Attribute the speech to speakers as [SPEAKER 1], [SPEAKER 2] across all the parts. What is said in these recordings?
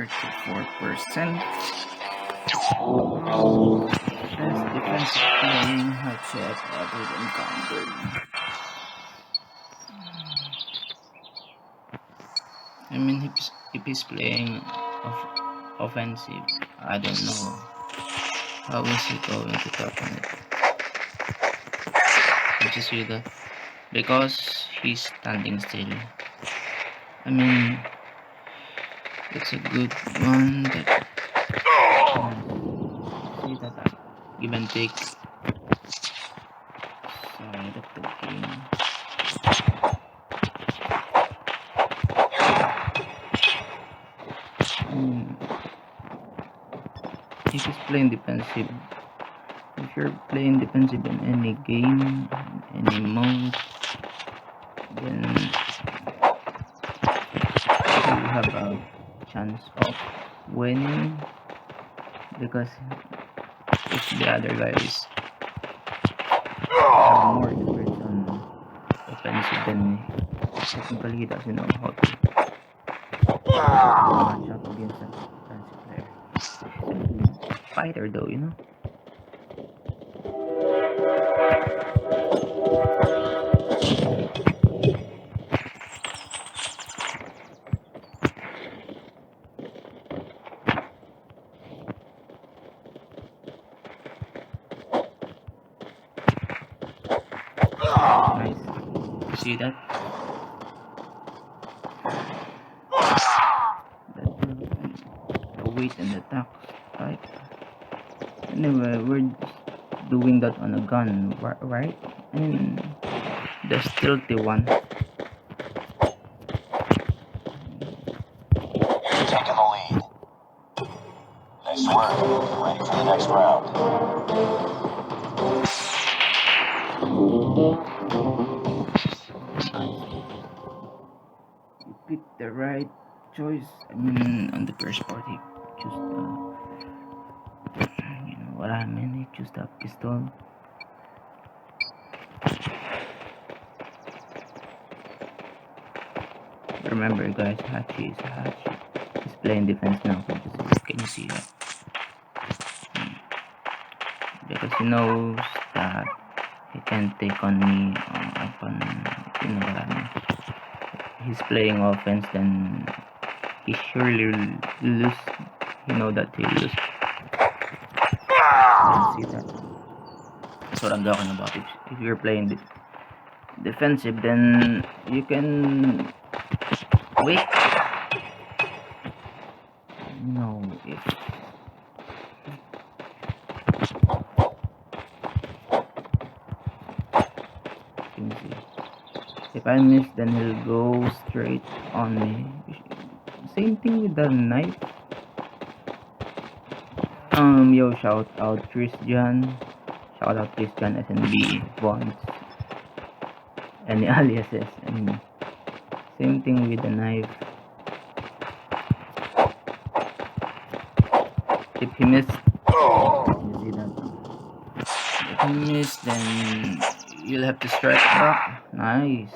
[SPEAKER 1] 34%. Best defensive playing Hachi I've ever encountered. I mean, if he's playing offensive, I don't know how is he going to top on it. Did you see that? Because he's standing still. I mean, it's a good one that see that give and take side of the game. If he's playing defensive, if you're playing defensive in any game, any mode, then you have a chance of winning, because if the other guy is have more experience on offensive than me, technically he doesn't know how to match up against an offensive player. Fighter though, you know. Nice. See that? The weight and the tax type. Anyway, we're doing that on a gun, right? And the stealthy one.
[SPEAKER 2] You're taking the lead. Nice work. Ready for the next round.
[SPEAKER 1] You picked the right choice. I mean, on the first part, he chose the, you know what I mean, he chose the pistol. Remember guys, Hachi is Hachi. He's playing defense now. Can you see that? Because he knows that he can take on me upon, you know what I mean. He's playing offense, then he surely lose. You know that he lose. You see that? That's what I'm talking about. If you're playing defensive, then you can wait. No, if I miss, then he'll go straight on me. Same thing with the knife. Yo, shout out Christian. Shout out Christian SNB Bonds. Any aliases. I mean, same thing with the knife. If he missed, you see that? If he missed, then you'll have to strike back. Nice.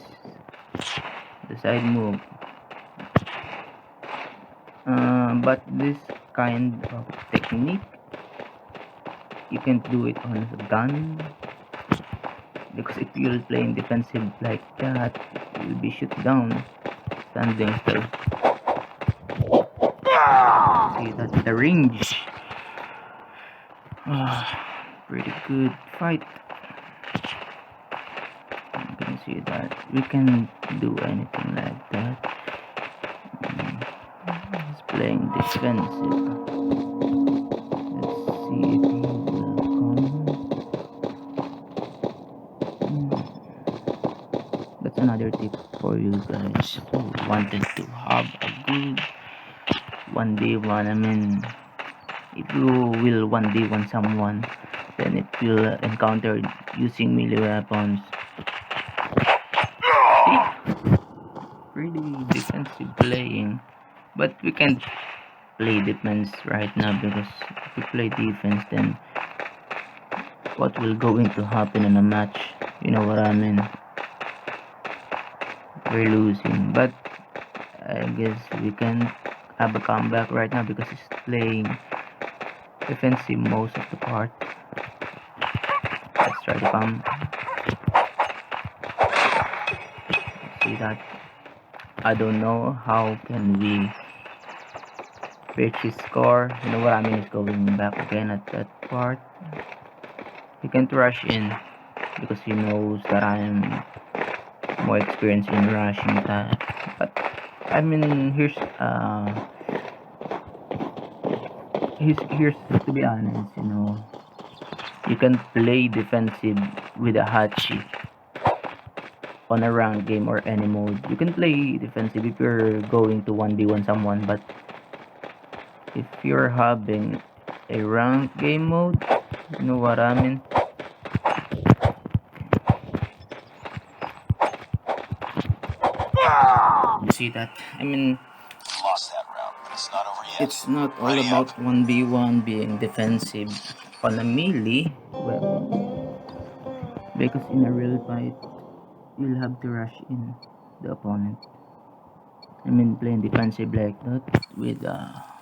[SPEAKER 1] The side move. But this kind of technique, you can do it on a gun, because if you're playing defensive like that, you'll be shot down standing still. See, that's the range. Pretty good fight. You can see that we can do anything like that. He's playing defensive. Let's see if he will come. That's another tip for you guys who wanted to have a good 1v1. I mean, if you will 1v1 someone, then if you encounter using melee weapons, pretty defensive playing. But we can't play defense right now, because if we play defense, then what will going to happen in a match? You know what I mean? We're losing, but I guess we can have a comeback right now because he's playing defensive most of the part. Let's try to come. See that? I don't know how can we reach his score. You know what I mean? He's going back again at that part. He can't rush in because he knows that I'm more experienced in rushing that. But I mean, here's to be honest, you know, you can play defensive with a Hachi on a ranked game or any mode. You can play defensive if you're going to 1v1 someone, but if you're having a ranked game mode, you know what I mean? You see that? I mean,
[SPEAKER 2] Lost that round, but it's not over yet.
[SPEAKER 1] it's not all
[SPEAKER 2] Ready
[SPEAKER 1] about
[SPEAKER 2] up.
[SPEAKER 1] 1v1 being defensive on a melee weapon, because in a real fight, you'll have to rush in the opponent. I mean, playing defensive like that with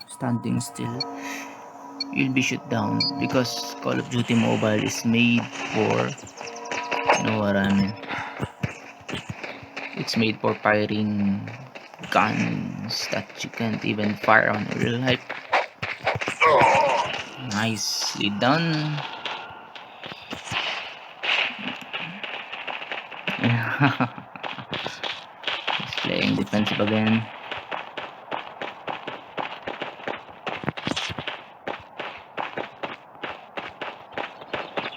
[SPEAKER 1] standing still, you'll be shot down because Call of Duty Mobile is made for, you know what I mean? It's made for firing guns that you can't even fire on in real life. Nicely done. He's playing defensive again.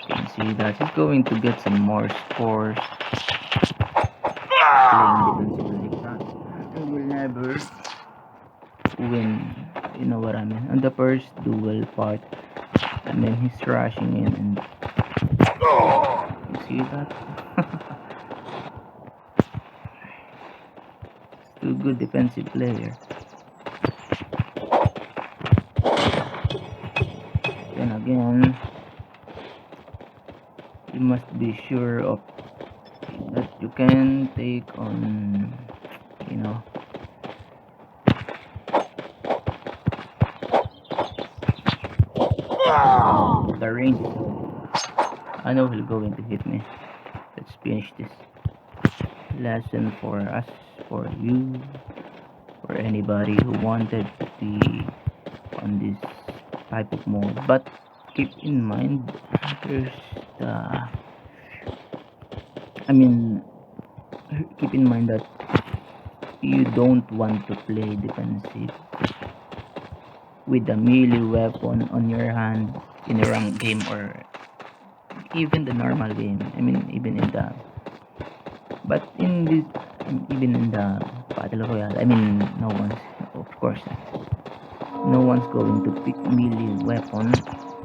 [SPEAKER 1] You can see that he's going to get some more scores playing defensive like that. And will never win, you know what I mean? On the first duel part, I mean, he's rushing in and you see that? He's too good defensive player. Then again, you must be sure of that you can take on, you know, the range. I know he'll go in to hit me. Let's finish this lesson for us, for you, for anybody who wanted to be on this type of mode. But keep in mind, there's the, I mean, keep in mind that you don't want to play defensive with a melee weapon on your hand in a ranked game or even the normal game. I mean, even in the, but in this, even in the battle royale, I mean, no one's, of course, no one's going to pick melee weapon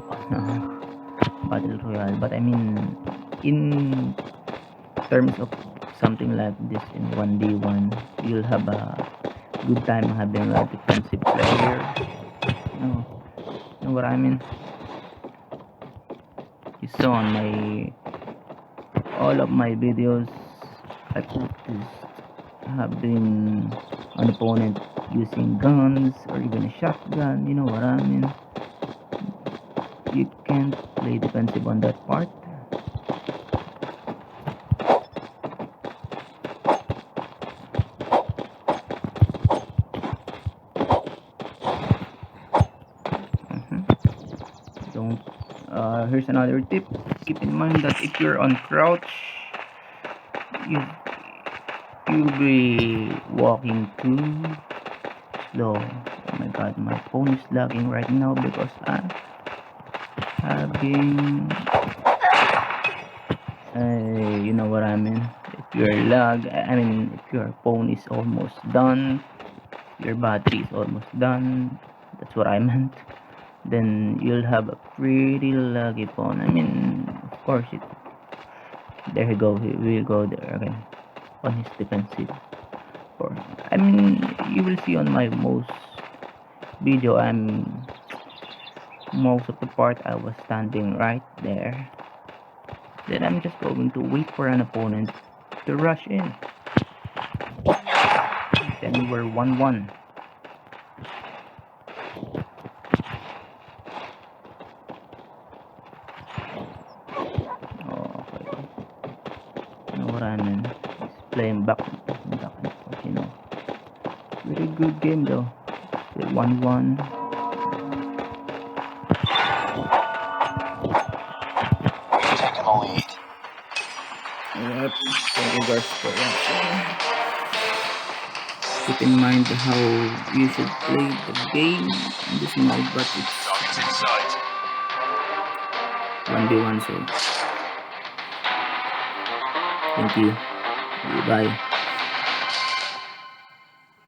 [SPEAKER 1] on a battle royale. But I mean, in terms of something like this in 1v1, you'll have a good time having a defensive player. You know what I mean? You saw on my all of my videos, I practiced having an opponent using guns or even a shotgun. You know what I mean? You can't play defensive on that part. Don't. Here's another tip. Keep in mind that if you're on crouch, you you'll be walking too slow. Oh my god, my phone is lagging right now because I'm having you know what I mean. If your lag, I mean, if your phone is almost done, your battery is almost done, that's what I meant, then you'll have a pretty laggy phone. I mean, of course, there you go, he will go there again on his defensive. Or I mean, you will see on my most video, most of the part I was standing right there. Then I'm just going to wait for an opponent to rush in. Then we're 1-1. man. He's playing back and forth, you know. Very good game though. Still 1-1.
[SPEAKER 2] We've taken the lead.
[SPEAKER 1] Yep. Thank you guys for watching. Keep in mind how you should play the game in this mode, but it's
[SPEAKER 2] Targets in sight.
[SPEAKER 1] 1v1, so thank you. Bye.